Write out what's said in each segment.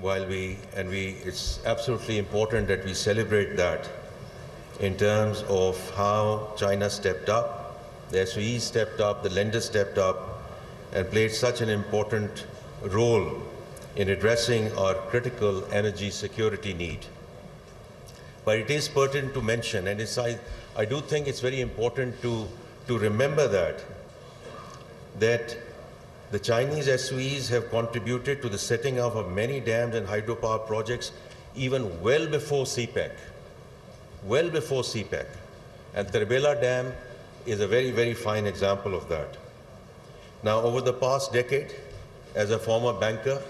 it's absolutely important that we celebrate that in terms of how China stepped up, the SOEs stepped up, the lenders stepped up, and played such an important role in addressing our critical energy security need. But it is pertinent to mention, and I do think it's very important to remember that the Chinese SOEs have contributed to the setting up of many dams and hydropower projects even well before CPEC. Well before CPEC. And Terbela Dam is a very, very fine example of that. Now, over the past decade, as a former banker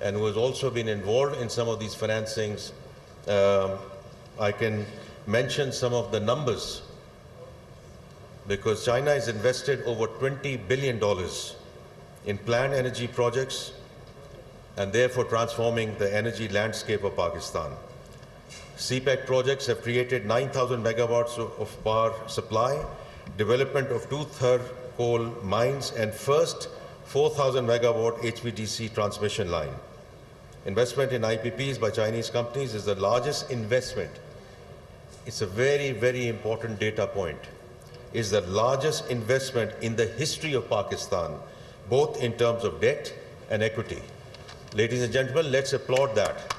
and who has also been involved in some of these financings, I can mention some of the numbers, because China has invested over $20 billion in planned energy projects and therefore transforming the energy landscape of Pakistan. CPEC projects have created 9,000 megawatts of power supply, development of 2 thermal coal mines, and first 4,000 megawatt HVDC transmission line. Investment in IPPs by Chinese companies is the largest investment. It's a very, very important data point. Is the largest investment in the history of Pakistan, both in terms of debt and equity. Ladies and gentlemen, let's applaud that.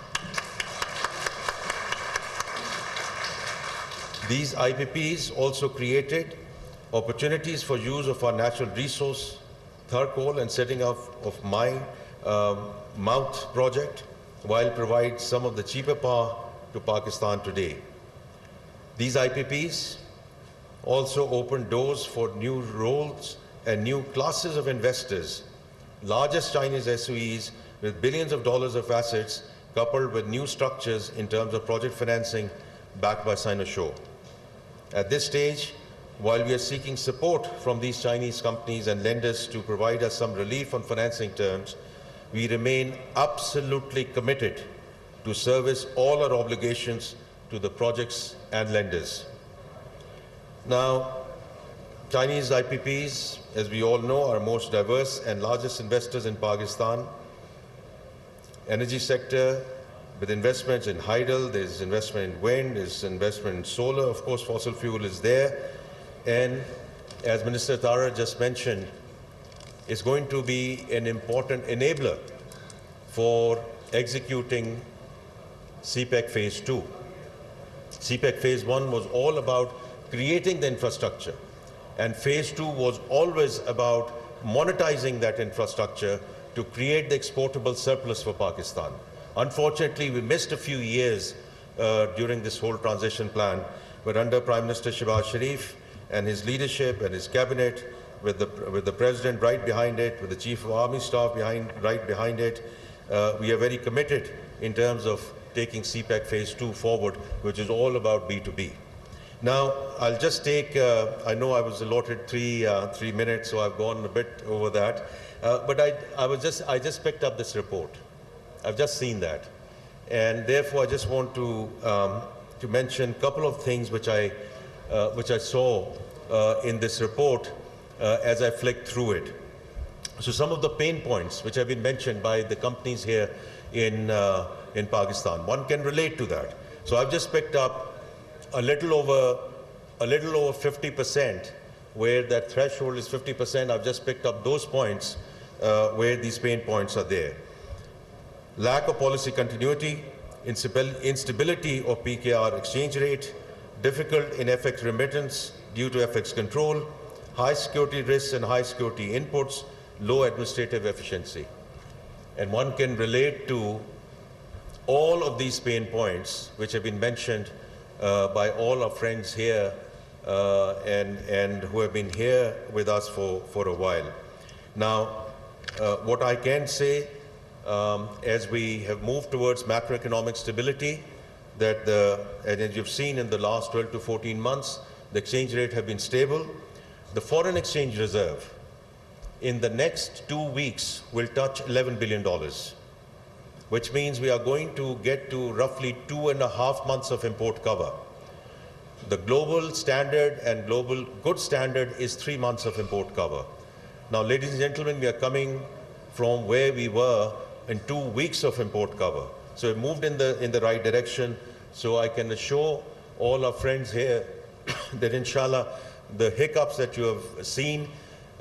These IPPs also created opportunities for use of our natural resource, thermal coal, and setting up of mine mouth project, while provide some of the cheaper power to Pakistan today. These IPPs also opened doors for new roles and new classes of investors, largest Chinese SOEs with billions of dollars of assets, coupled with new structures in terms of project financing backed by Sinosure. At this stage, while we are seeking support from these Chinese companies and lenders to provide us some relief on financing terms, we remain absolutely committed to service all our obligations to the projects and lenders. Now, Chinese IPPs, as we all know, are most diverse and largest investors in Pakistan. Energy sector, with investments in hydel, there's investment in wind, there's investment in solar, of course fossil fuel is there, and as Minister Tara just mentioned, is going to be an important enabler for executing CPEC Phase 2. CPEC Phase 1 was all about creating the infrastructure, and Phase 2 was always about monetizing that infrastructure to create the exportable surplus for Pakistan. Unfortunately, we missed a few years during this whole transition plan, but under Prime Minister Shehbaz Sharif and his leadership and his cabinet, with the President right behind it, with the Chief of Army Staff right behind it, we are very committed in terms of taking CPEC Phase 2 forward, which is all about B2B. Now, I'll just take, I know I was allotted three minutes, so I've gone a bit over that, but I just picked up this report. I've just seen that. And therefore, I just want to mention a couple of things which I saw in this report as I flicked through it. So some of the pain points which have been mentioned by the companies here in Pakistan, one can relate to that. So I've just picked up a little over 50%, where that threshold is 50%. I've just picked up those points where these pain points are there. Lack of policy continuity, instability of PKR exchange rate, difficult in FX remittance due to FX control, high security risks and high security inputs, low administrative efficiency. And one can relate to all of these pain points which have been mentioned by all our friends here and who have been here with us for a while. Now, what I can say, as we have moved towards macroeconomic stability, that and as you've seen in the last 12 to 14 months, the exchange rate have been stable. The foreign exchange reserve in the next 2 weeks will touch $11 billion, which means we are going to get to roughly 2.5 months of import cover. The global standard and global good standard is 3 months of import cover. Now, ladies and gentlemen, we are coming from where we were in 2 weeks of import cover. So it moved in the right direction. So I can assure all our friends here that inshallah, the hiccups that you have seen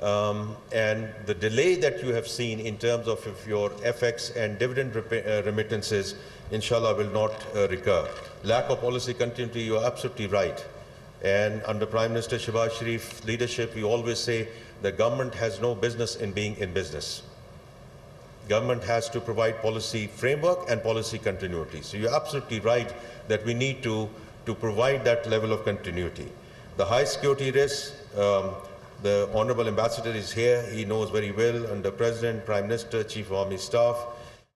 and the delay that you have seen in terms of your FX and dividend remittances, inshallah, will not recur. Lack of policy continuity, you are absolutely right. And under Prime Minister Shehbaz Sharif's leadership, we always say the government has no business in being in business. Government has to provide policy framework and policy continuity. So you're absolutely right that we need to provide that level of continuity. The high security risks, the Honorable Ambassador is here. He knows very well under President, Prime Minister, Chief of Army Staff,